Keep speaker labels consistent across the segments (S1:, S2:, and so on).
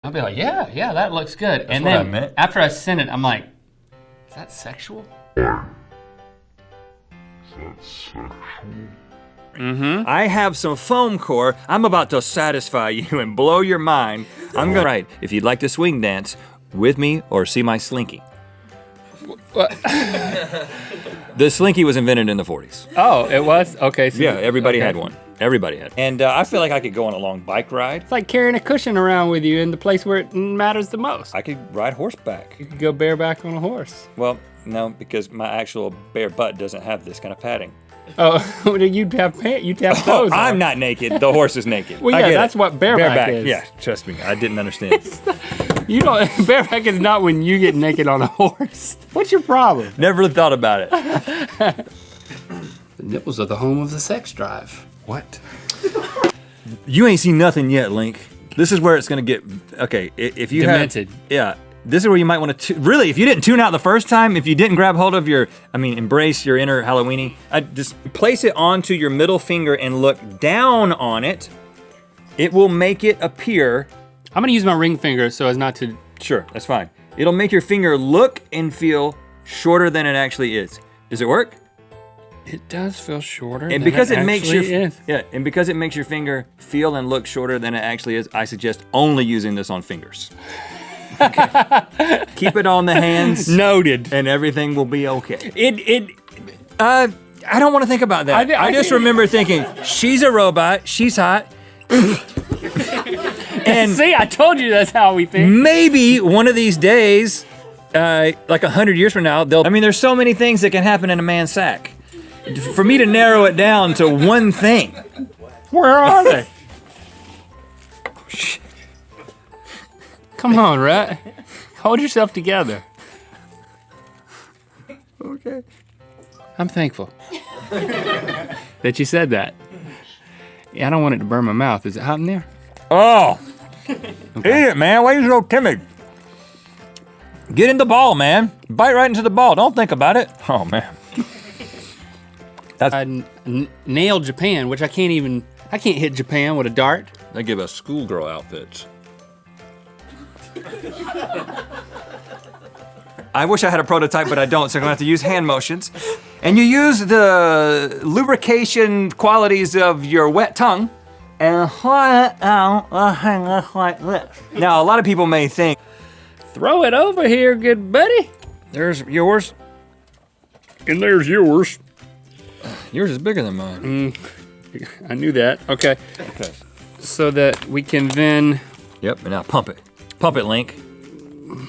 S1: I'll be like, yeah, that looks good.
S2: That's
S1: and
S2: what
S1: then
S2: I meant.
S1: after I send it, I'm like, is that sexual?
S2: Mm-hmm. I have some foam core. I'm about to satisfy you and blow your mind. I'm gonna write, if you'd like to swing dance with me or see my slinky.
S1: What?
S2: The slinky was invented in the 40s.
S1: Oh, it was? Okay. So
S2: Yeah, everybody had one. Everybody had. And I feel like I could go on a long bike ride.
S1: It's like carrying a cushion around with you in the place where it matters the most.
S2: I could ride horseback.
S1: You could go bareback on a horse.
S2: Well, no, because my actual bare butt doesn't have this kind of padding.
S1: Oh, you'd have clothes on.
S2: I'm not naked. The horse is naked.
S1: Well, yeah, that's what bareback is.
S2: Yeah, trust me, I didn't understand.
S1: You don't. Bareback is not when you get naked on a horse. What's your problem?
S2: Never really thought about it.
S1: The nipples are the home of the sex drive.
S2: What? You ain't seen nothing yet, Link. This is where it's gonna get, okay, if you
S1: Demented.
S2: Yeah, this is where you might wanna, really, if you didn't tune out the first time, if you didn't grab hold of embrace your inner Halloweeny, just place it onto your middle finger and look down on it. It will make it appear.
S1: I'm gonna use my ring finger so as not to.
S2: Sure, that's fine. It'll make your finger look and feel shorter than it actually is. Does it work?
S1: It does feel shorter.
S2: And because it makes your
S1: is.
S2: because it makes your finger feel and look shorter than it actually is, I suggest only using this on fingers. Okay. Keep it on the hands.
S1: Noted.
S2: And everything will be okay. I don't want to think about that. I just remember thinking, she's a robot, she's hot. And
S1: see, I told you that's how we think.
S2: Maybe one of these days, like 100 years from now, there's so many things that can happen in a man's sack. For me to narrow it down to one thing.
S1: Where are they? Come on, Rhett. Hold yourself together.
S2: Okay.
S1: I'm thankful that you said that. Yeah, I don't want it to burn my mouth. Is it hot in there?
S2: Oh. Okay. Eat it, man. Why are you so timid? Get in the ball, man. Bite right into the ball. Don't think about it. Oh, man.
S1: I nailed Japan, which I can't hit Japan with a dart.
S2: They give us schoolgirl outfits. I wish I had a prototype, but I don't, so I'm gonna have to use hand motions. And you use the lubrication qualities of your wet tongue and hold it out like this. Now, a lot of people may think,
S1: throw it over here, good buddy.
S2: there's yours,
S1: And there's yours.
S2: yours is bigger than mine.
S1: I knew that. Okay.
S2: Okay.
S1: So that we can then.
S2: Yep, and now pump it. Pump it, Link.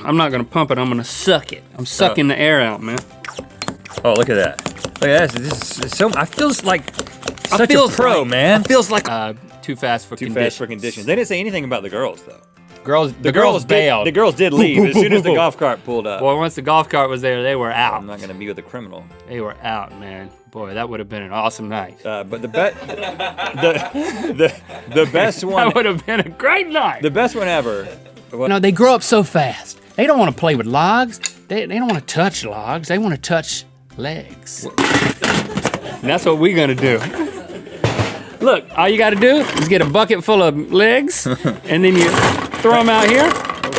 S1: I'm not gonna pump it, I'm gonna suck it. I'm sucking the air out, man.
S2: Oh, look at that. Look at that. This is so, I feel like such a pro, man.
S1: It feels like too fast for
S2: Too
S1: conditions.
S2: fast for conditions. They didn't say anything about the girls, though.
S1: The girls bailed.
S2: The girls did leave as soon as the golf cart pulled up.
S1: Boy, once the golf cart was there, they were out.
S2: I'm not gonna be with a criminal.
S1: They were out, man. Boy, that would have been an awesome night.
S2: But the best one.
S1: That would have been a great night.
S2: The best one ever.
S1: No, they grow up so fast. They don't want to play with logs. They don't want to touch logs. They want to touch legs. And that's what we're gonna do. Look, all you gotta do is get a bucket full of legs, and then you throw them out here.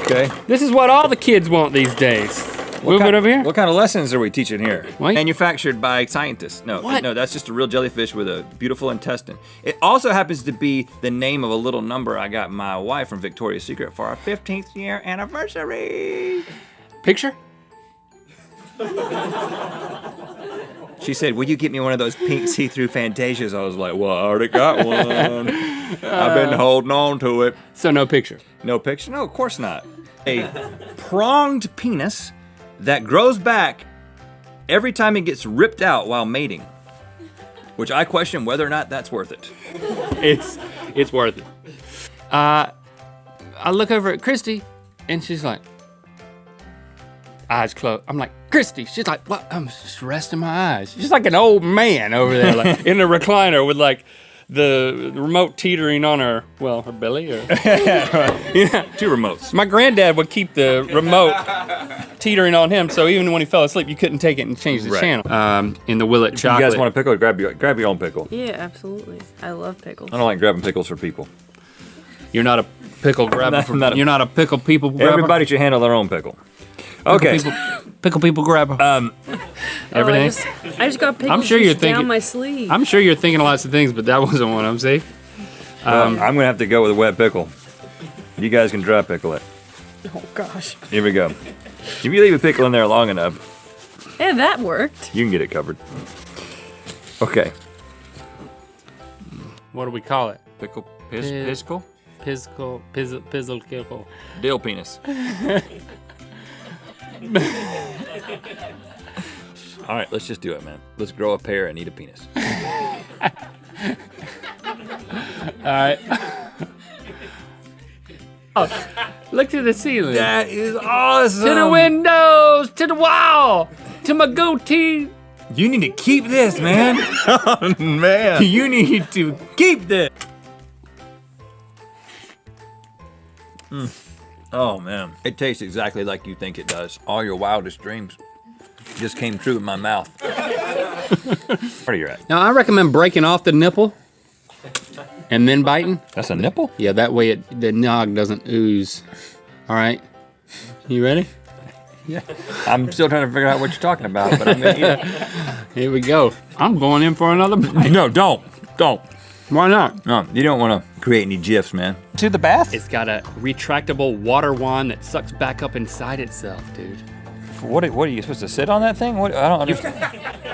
S2: Okay.
S1: This is what all the kids want these days. Move it over here.
S2: What kind of lessons are we teaching here?
S1: What?
S2: Manufactured by scientists. No,
S1: What?
S2: no, that's just a real jellyfish with a beautiful intestine. It also happens to be the name of a little number I got my wife from Victoria's Secret for our 15th year anniversary.
S1: Picture?
S2: She said, will you get me one of those pink see-through Fantasias? I was like, well, I already got one. I've been holding on to it.
S1: So no picture.
S2: No picture? No, of course not. A pronged penis that grows back every time it gets ripped out while mating. Which I question whether or not that's worth it.
S1: It's worth it. I look over at Christy, and she's like, eyes closed. I'm like, Christy. She's like, what? I'm just resting my eyes. She's like an old man over there, like in the recliner with like the remote teetering on her belly. Or
S2: Yeah, two remotes.
S1: My granddad would keep the remote teetering on him, so even when he fell asleep, you couldn't take it and change the channel. In the Willet chocolate.
S2: You guys want a pickle? Grab your own pickle.
S3: Yeah, absolutely. I love pickles.
S2: I don't like grabbing pickles for people.
S1: You're not a pickle grabber. You're not a pickle people grabber?
S2: Everybody should handle their own pickle. Okay.
S1: Pickle people grabber. Everything.
S3: I just got pickle
S1: sure you're
S3: juice down
S1: thinking-
S3: my sleeve.
S1: I'm sure you're thinking of lots of things, but that wasn't one of them, see?
S2: I'm gonna have to go with a wet pickle. You guys can dry pickle it.
S3: Oh gosh.
S2: Here we go. If you leave a pickle in there long enough,
S3: Yeah, that worked.
S2: you can get it covered. Okay.
S1: What do we call it?
S2: Pickle,
S1: Pickle? Pizzle, kickle.
S2: dill penis. All right, let's just do it, man. Let's grow a pear and eat a penis.
S1: All right. Oh, look to the ceiling.
S2: That is awesome.
S1: To the windows, to the wall, to my goatee.
S2: You need to keep this, man.
S4: Oh, man.
S2: You need to keep this. Oh, man. It tastes exactly like you think it does. All your wildest dreams just came true in my mouth. Where are you at?
S1: Now, I recommend breaking off the nipple and then biting.
S2: That's a nipple?
S1: Yeah, that way the nog doesn't ooze. All right? You ready?
S2: I'm still trying to figure out what you're talking about, but I'm gonna eat it.
S1: Here we go. I'm going in for another bite.
S2: No, don't.
S1: Why not?
S2: No, you don't want to create any GIFs, man. To the bath?
S1: It's got a retractable water wand that sucks back up inside itself, dude.
S2: What are you supposed to sit on that thing? What? I don't understand.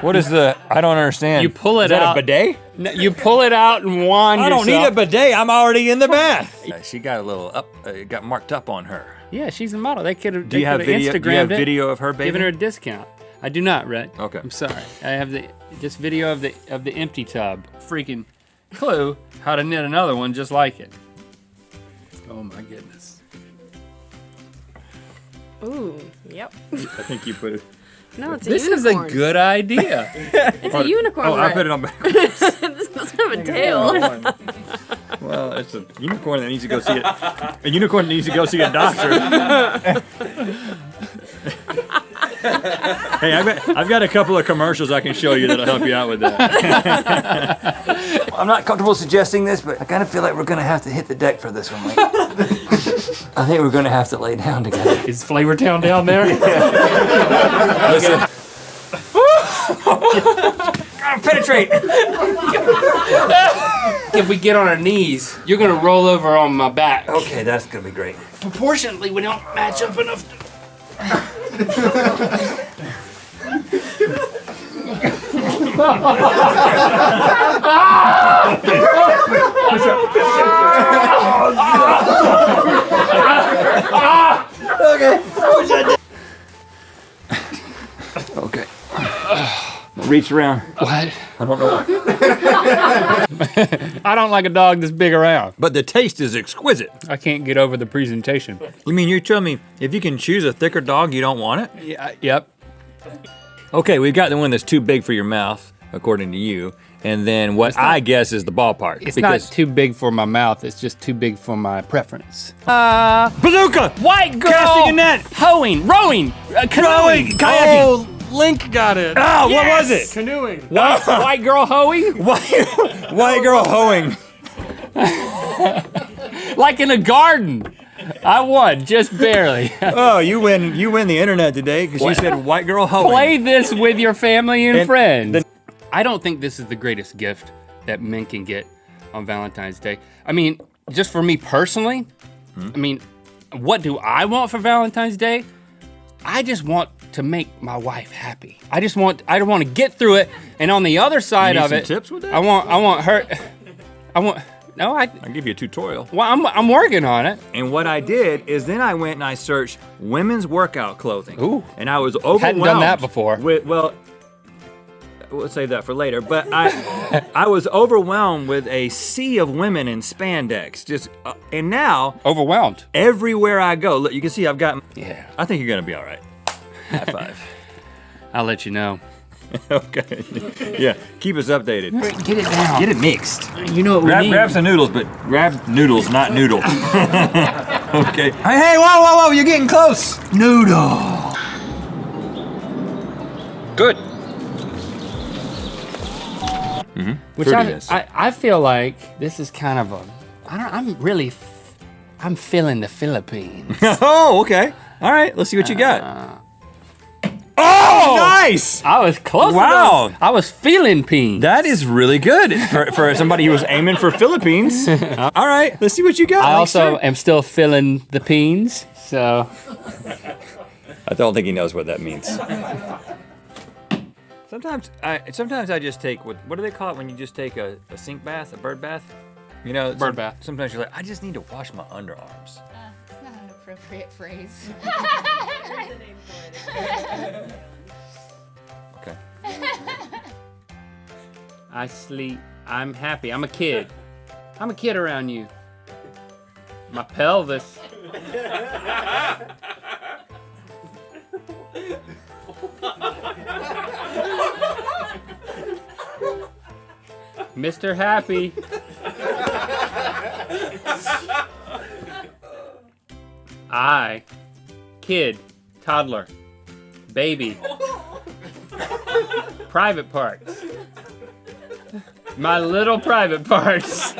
S2: What is the? I don't understand.
S1: You pull it
S2: Is that
S1: out.
S2: a bidet?
S1: No, you pull it out and wand
S2: I don't need a
S1: yourself.
S2: bidet. I'm already in the bath. She got a little up. Got marked up on her.
S1: Yeah, she's a model. They could have.
S2: Do you have video?
S1: Instagrammed
S2: Do you have
S1: it,
S2: video of her bathing?
S1: giving her a discount. I do not, Rhett.
S2: Okay.
S1: I'm sorry. I have just video of the empty tub. Freaking clue how to knit another one just like it. Oh my goodness.
S3: Ooh, yep.
S2: I think you put it.
S3: No, it's a
S1: This is a
S3: unicorn.
S1: good idea.
S3: It's a unicorn.
S2: Oh, I put it on backwards.
S3: This doesn't have a tail.
S2: Well, it's a unicorn that needs to go see it. A unicorn needs to go see a doctor. Hey, I've got a couple of commercials I can show you that'll help you out with that. I'm not comfortable suggesting this, but I kind of feel like we're gonna have to hit the deck for this one. Like, I think we're gonna have to lay down together.
S1: Is Flavor Town down there?
S2: Listen. Gotta penetrate.
S1: If we get on our knees, you're gonna roll over on my back.
S2: Okay, that's gonna be great.
S1: Proportionately, we don't match up enough.
S2: Okay. Reach around.
S1: What?
S2: I don't know.
S1: I don't like a dog this big around.
S2: But the taste is exquisite.
S1: I can't get over the presentation.
S2: You mean you're telling me if you can choose a thicker dog, you don't want it?
S1: Yeah. Yep.
S2: Okay, we've got the one that's too big for your mouth, according to you. And then what I guess is the ballpark.
S1: It's not too big for my mouth. It's just too big for my preference.
S2: Bazooka!
S1: White girl.
S2: Casting a net!
S1: Hoeing. Rowing. Canoeing.
S2: Kayaking!
S1: Oh, Link got it.
S2: Oh, what was it?
S1: Canoeing. White girl hoeing?
S2: White girl hoeing.
S1: Like in a garden. I won, just barely.
S2: Oh, you win the internet today because you said white girl hoeing.
S1: Play this with your family and friends.
S2: then-
S1: I don't think this is the greatest gift that men can get on Valentine's Day. I mean, just for me personally, I mean, what do I want for Valentine's Day? I just want to make my wife happy. I want to get through it, and on the other side
S2: need
S1: of
S2: some
S1: it,
S2: tips with that?
S1: I want her.
S2: I'll give you a tutorial.
S1: Well, I'm working on it.
S2: And what I did is then I went and I searched women's workout clothing.
S1: Ooh.
S2: And I was overwhelmed.
S1: Hadn't done that before.
S2: Well, we'll save that for later. But I was overwhelmed with a sea of women in spandex. And now
S1: Overwhelmed.
S2: everywhere I go, look, you can see I've got.
S1: Yeah.
S2: I think you're gonna be all right. High five.
S1: I'll let you know.
S2: Okay. Yeah. Keep us updated.
S1: Get it down.
S2: Get it mixed.
S1: You know what we need.
S2: Grab some noodles, but grab noodles, not noodle. Okay. Hey, whoa, you're getting close. Noodle. Good.
S1: Which I feel like this is kind of I'm really I'm feeling the Philippines.
S2: Oh, okay. All right, let's see what you got. Oh, nice!
S1: I was close.
S2: Wow.
S1: I was feeling peens.
S2: That is really good for somebody who was aiming for Philippines. All right, let's see what you got.
S1: I also
S2: Linkster.
S1: am still feeling the peens, so.
S2: I don't think he knows what that means. Sometimes I just take, what do they call it when you just take a sink bath, a bird bath? You know,
S1: Bird bath.
S2: Sometimes you're like, I just need to wash my underarms.
S5: It's not an appropriate phrase.
S2: Okay.
S1: I sleep. I'm happy. I'm a kid. I'm a kid around you. My pelvis. Mr. Happy. I, kid, toddler, baby, private parts. My little private parts.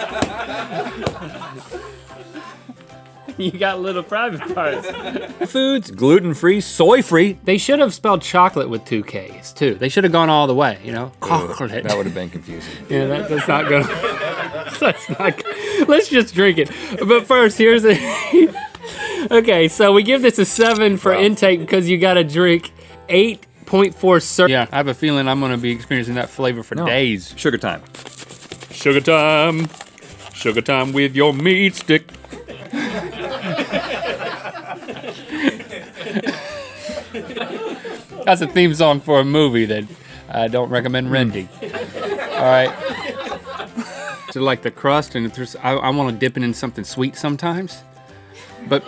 S1: You got little private parts.
S2: Foods, gluten-free, soy-free.
S1: They should have spelled chocolate with 2 K's too. They should have gone all the way, you know? Chocolate.
S2: That would have been confusing.
S1: Yeah, that's not good. That's not good. Let's just drink it. But first, here's a... Okay, so we give this a 7 for intake because you gotta drink 8.4 servings. Yeah, I have a feeling I'm gonna be experiencing that flavor for days.
S2: Sugar time.
S1: Sugar time. Sugar time with your meat stick. That's a theme song for a movie that I don't recommend renting. All right. So like the crust, and I want to dip it in something sweet sometimes, but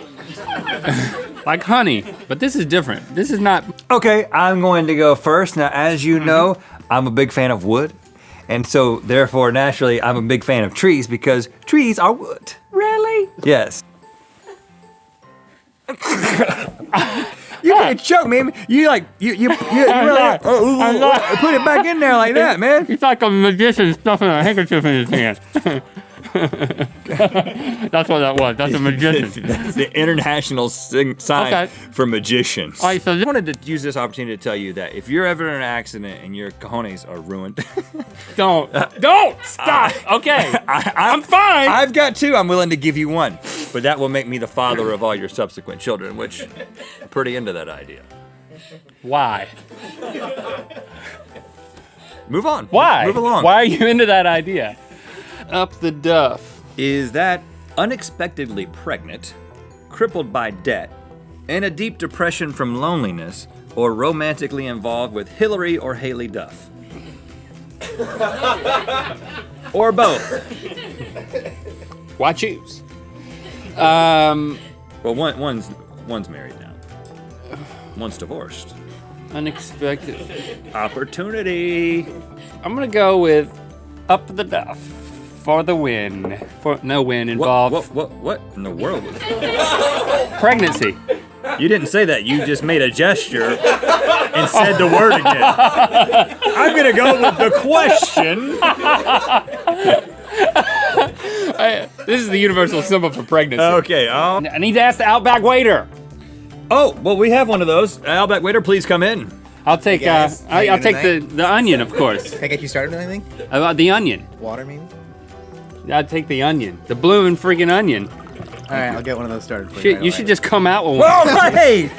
S1: like honey. But this is different. This is not.
S2: Okay, I'm going to go first. Now, as you know, I'm a big fan of wood. And so, therefore, naturally, I'm a big fan of trees because trees are wood.
S1: Really?
S2: Yes. You can't choke, man. You really put it back in there like that, man.
S1: He's like a magician stuffing a handkerchief in his hand. That's what that was. That's a magician.
S2: That's the international sign for magicians.
S1: All right, so
S2: I wanted to use this opportunity to tell you that if you're ever in an accident and your cojones are ruined,
S1: don't stop. Okay, I'm fine.
S2: I've got 2. I'm willing to give you 1, but that will make me the father of all your subsequent children, which I'm pretty into that idea.
S1: Why?
S2: Move on.
S1: Why?
S2: Move along.
S1: Why are you into that idea? Up the duff.
S2: Is that unexpectedly pregnant, crippled by debt, in a deep depression from loneliness, or romantically involved with Hillary or Haley Duff? Or both?
S1: Why choose?
S2: Well, one's married now. One's divorced.
S1: Unexpected.
S2: Opportunity.
S1: I'm gonna go with up the duff for the win. For no win involved.
S2: What in the world was that?
S1: Pregnancy.
S2: You didn't say that. You just made a gesture and said the word again. I'm gonna go with the question.
S1: This is the universal symbol for pregnancy.
S2: Okay.
S1: I need to ask the Outback waiter.
S2: Oh, well, we have one of those. Outback waiter, please come in.
S1: I'll take.
S4: Hey guys, how you
S1: I'll
S4: doing
S1: take the onion, of course.
S4: Can I get you started with anything?
S1: The onion.
S4: Water, maybe?
S1: I'll take the onion. The bloomin' freaking onion.
S4: All right, I'll get one of those started for you.
S1: Shit,
S4: right
S1: you
S4: away.
S1: should just come out with one.
S2: Oh, hey!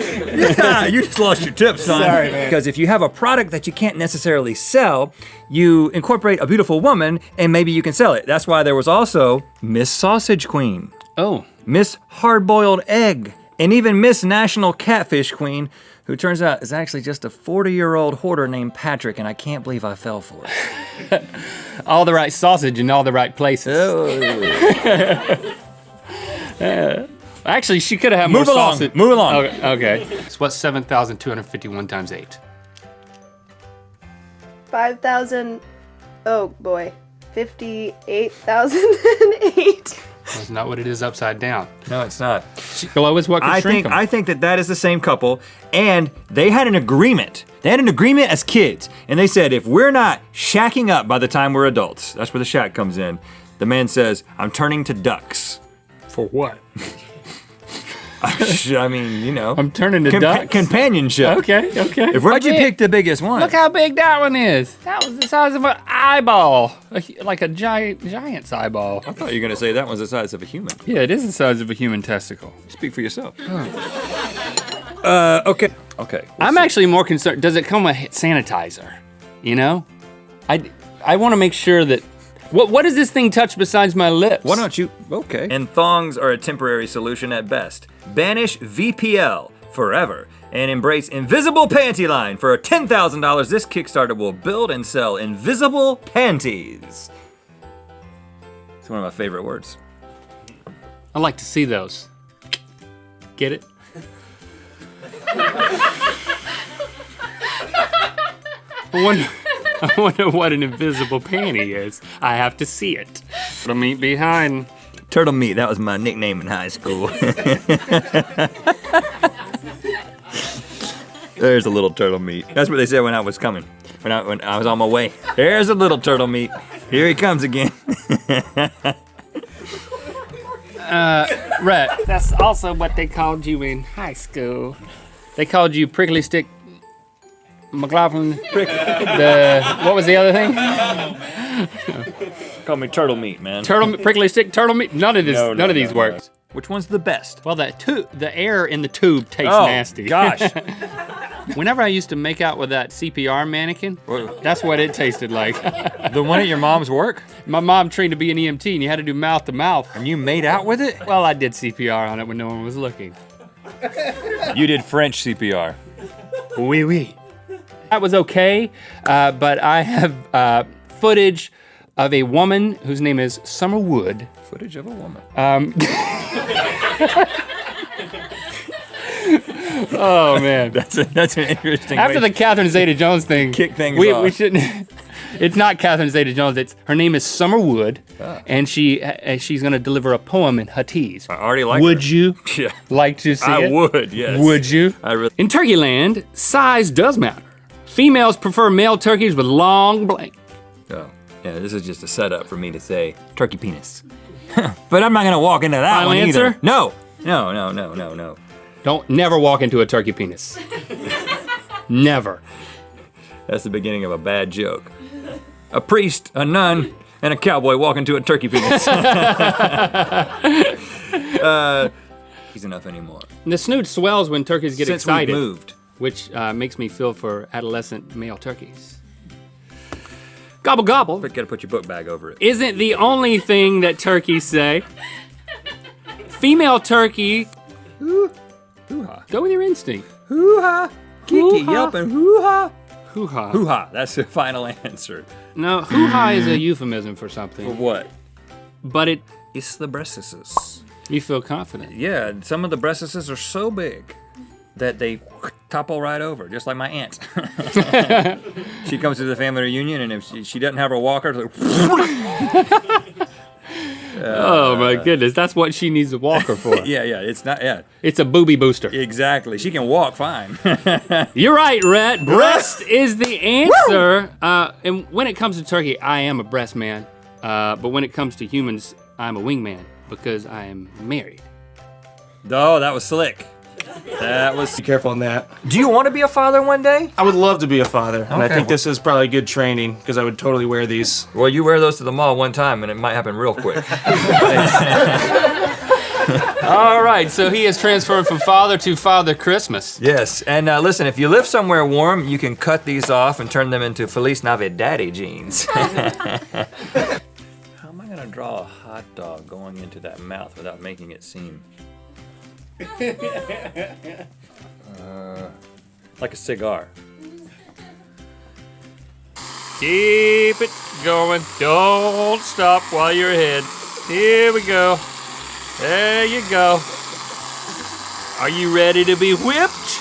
S2: Yeah, you just lost your tip, son.
S4: Sorry, man.
S2: Because if you have a product that you can't necessarily sell, you incorporate a beautiful woman and maybe you can sell it. That's why there was also Miss Sausage Queen,
S1: Oh.
S2: Miss Hard-Boiled Egg, and even Miss National Catfish Queen, who turns out is actually just a 40-year-old hoarder named Patrick, and I can't believe I fell for it.
S1: All the right sausage in all the right places. Actually, she could have had more
S2: Move along,
S1: sausage.
S2: move along.
S1: Okay. So what's 7,251 times 8?
S3: 5,000. Oh boy. 58,008.
S1: That's not what it is upside down.
S2: No, it's not.
S1: Below is what could shrink them.
S2: I think that is the same couple, and they had an agreement. They had an agreement as kids, and they said, if we're not shacking up by the time we're adults, that's where the shack comes in, the man says, I'm turning to ducks.
S1: For what?
S2: I mean, you know.
S1: I'm turning to ducks.
S2: Companionship.
S1: Okay.
S2: Why'd you pick the biggest one?
S1: Look how big that one is. That was the size of an eyeball. Like a giant's eyeball.
S2: I thought you were gonna say that was the size of a human.
S1: Yeah, it is the size of a human testicle.
S2: Speak for yourself. Okay.
S1: I'm actually more concerned. Does it come with sanitizer? You know, I want to make sure that. What does this thing touch besides my lips?
S2: Why don't you? Okay. And thongs are a temporary solution at best. Banish VPL forever and embrace Invisible Panty Line. For $10,000, this Kickstarter will build and sell invisible panties. It's one of my favorite words.
S1: I like to see those. Get it? I wonder what an invisible panty is. I have to see it. The meat behind.
S2: Turtle Meat, that was my nickname in high school. There's a little Turtle Meat. That's what they said when I was coming. When I was on my way. There's a little Turtle Meat. Here he comes again.
S1: Rhett, that's also what they called you in high school. They called you Prickly Stick McLaughlin. What was the other thing?
S2: Call me Turtle Meat, man.
S1: Prickly Stick, turtle meat. None of these works.
S2: Which one's the best?
S1: Well, the air in the tube tastes nasty.
S2: Gosh.
S1: Whenever I used to make out with that CPR mannequin, that's what it tasted like.
S2: The one at your mom's work?
S1: My mom trained to be an EMT, and you had to do mouth to mouth.
S2: And you made out with it?
S1: Well, I did CPR on it when no one was looking.
S2: You did French CPR.
S1: Oui, oui. That was okay, but I have footage of a woman whose name is Summer Wood.
S2: Footage of a woman.
S1: Oh man,
S2: That's an interesting.
S1: After
S2: way
S1: the Catherine Zeta-Jones thing,
S2: kick things
S1: we
S2: off.
S1: shouldn't. It's not Catherine Zeta-Jones. Her name is Summer Wood, and she's gonna deliver a poem in Huttese.
S2: I already like.
S1: Would you
S2: Yeah.
S1: like to see it?
S2: I would. Yes.
S1: Would you?
S2: I really.
S1: In Turkey land, size does matter. Females prefer male turkeys with long blank.
S2: Oh, yeah. This is just a setup for me to say turkey penis. But I'm not gonna walk into that
S1: Final
S2: one
S1: answer?
S2: either. No.
S1: Don't never walk into a turkey penis. Never.
S2: That's the beginning of a bad joke. A priest, a nun, and a cowboy walk into a turkey penis. He's enough anymore.
S1: The snoot swells when turkeys get
S2: Since
S1: excited,
S2: we moved.
S1: which makes me feel for adolescent male turkeys. Gobble gobble
S2: But gotta put your book bag over it.
S1: isn't the only thing that turkeys say. Female turkey,
S2: Hoo-ha.
S1: go with your instinct.
S2: Hoo-ha. Kiki
S1: Hoo-ha.
S2: yelping hoo-ha.
S1: Hoo-ha.
S2: Hoo-ha. That's the final answer.
S1: No, hoo-ha is a euphemism for
S2: For
S1: something,
S2: what?
S1: but
S2: It's the breastises.
S1: you feel confident.
S2: Yeah, some of the breastises are so big that they topple right over, just like my aunt. She comes to the family reunion, and if she doesn't have her walker, it's like,
S1: Oh my goodness, that's what she needs a walker for.
S2: yeah, it's not, yeah,
S1: It's a booby booster.
S2: exactly. She can walk fine.
S1: You're right, Rhett. Breast is the answer. And when it comes to turkey, I am a breast man. But when it comes to humans, I'm a wingman because I am married.
S2: Oh, that was slick. That was.
S6: Be careful on that.
S2: Do you want to be a father one day?
S6: I would love to be a father, and I
S2: Okay,
S6: think this is probably good training because I would totally wear these.
S2: Well, you wear those to the mall one time, and it might happen real quick.
S1: All right, so he has transferred from father to Father Christmas.
S2: Yes, and listen, if you live somewhere warm, you can cut these off and turn them into Feliz Navidad jeans. How am I gonna draw a hot dog going into that mouth without making it seem like a cigar?
S1: Keep it going. Don't stop while you're ahead. Here we go. There you go. Are you ready to be whipped?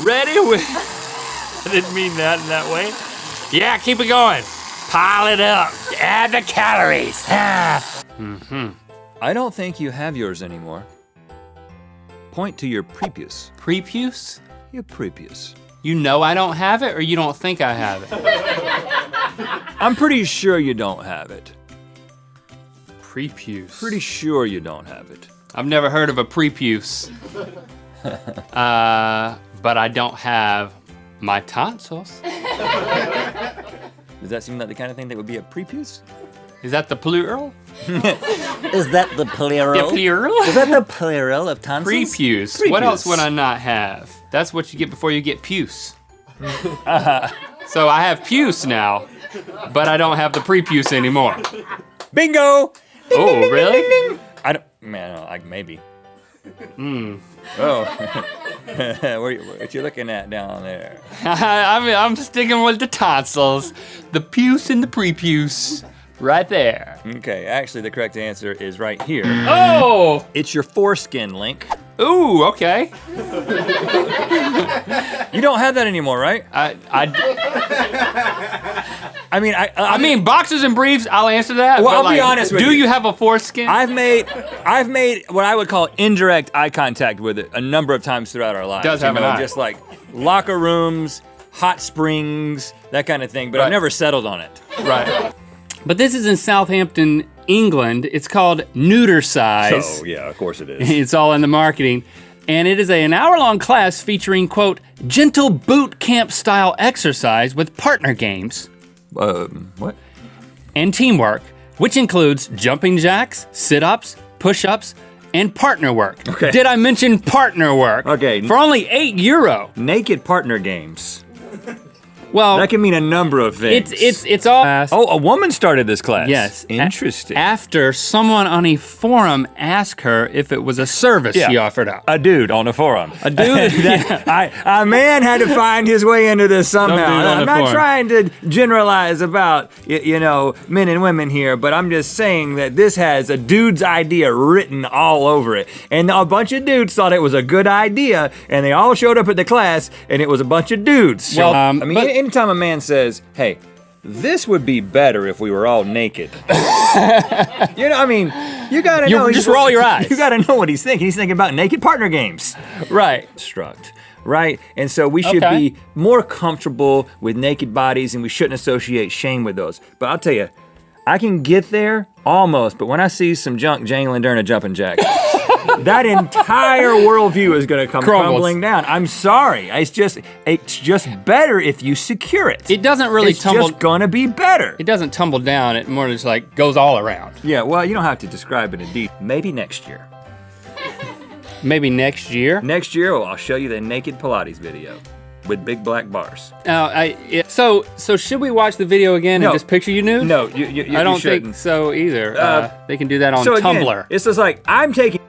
S1: Ready? I didn't mean that in that way. Yeah, keep it going. Pile it up. Add the calories.
S2: I don't think you have yours anymore. Point to your prepuce.
S1: Prepuce?
S2: Your prepuce.
S1: You know I don't have it, or you don't think I have it?
S2: I'm pretty sure you don't have it.
S1: Prepuce.
S2: Pretty sure you don't have it.
S1: I've never heard of a prepuce. But I don't have my tonsils.
S7: Does that seem like the kind of thing that would be a prepuce?
S1: Is that the plural?
S7: Is that the plural?
S1: The plural?
S7: Is that the plural of tonsils?
S1: Prepuce. What else would I not have? That's what you get before you get puce. So I have puce now, but I don't have the prepuce anymore.
S7: Bingo! Ding,
S1: Oh,
S7: ding, ding,
S1: really?
S7: Ding, ding, ding. I don't, man, maybe. Oh, what you looking at down there?
S1: I'm sticking with the tonsils, the puce and the prepuce, right there.
S7: Okay, actually the correct answer is right here.
S1: Oh!
S7: It's your foreskin, Link.
S1: Ooh, okay.
S7: You don't have that anymore, right? I
S1: mean, boxers and briefs, I'll answer that.
S7: Well,
S1: but
S7: I'll be honest with you.
S1: Do you have a foreskin?
S7: I've made what I would call indirect eye contact with it a number of times throughout our lives.
S1: Does have an eye.
S7: Just like locker rooms, hot springs, that kind of thing, but I've
S1: Right.
S7: never settled on it.
S1: Right. But this is in Southampton, England. It's called Neuter Size.
S7: So, yeah, of course it is.
S1: It's all in the marketing. And it is an hour-long class featuring, quote, gentle boot camp style exercise with partner games
S7: What?
S1: and teamwork, which includes jumping jacks, sit-ups, push-ups, and partner work.
S7: Okay.
S1: Did I mention partner work?
S7: Okay.
S1: For only €8.
S7: Naked partner games.
S1: Well,
S7: That can mean a number of things.
S1: it's all.
S7: Oh, a woman started this class.
S1: Yes.
S7: Interesting.
S1: After someone on a forum asked her if it was a service she offered up.
S7: A dude on a forum.
S1: A dude?
S7: A man had to find his way into this somehow.
S1: Some dude on
S7: I'm
S1: the
S7: not
S1: forum.
S7: trying to generalize about, men and women here, but I'm just saying that this has a dude's idea written all over it. And a bunch of dudes thought it was a good idea, and they all showed up at the class, and it was a bunch of dudes.
S1: Well,
S7: Anytime a man says, hey, this would be better if we were all naked. You gotta know.
S1: Just roll your eyes.
S7: You gotta know what he's thinking. He's thinking about naked partner games.
S1: Right.
S7: Construct, right? And so we should be more comfortable with naked bodies, and we shouldn't associate shame with those. But I'll tell you, I can get there almost, but when I see some junk jangling during a jumping jack, that entire worldview is gonna come crumbling down. I'm sorry. It's just better if you secure it.
S1: It doesn't really
S7: it's
S1: tumble.
S7: just gonna be better.
S1: It doesn't tumble down. It more just like goes all around.
S7: Yeah, well, you don't have to describe it in detail. Maybe next year.
S1: Maybe next year.
S7: Next year, I'll show you the naked Pilates video with big black bars.
S1: So should we watch the video again and
S7: No.
S1: just picture you nude?
S7: No, you
S1: I don't
S7: shouldn't.
S1: think so either. They can do that on
S7: So again,
S1: Tumblr.
S7: it's just like, I'm taking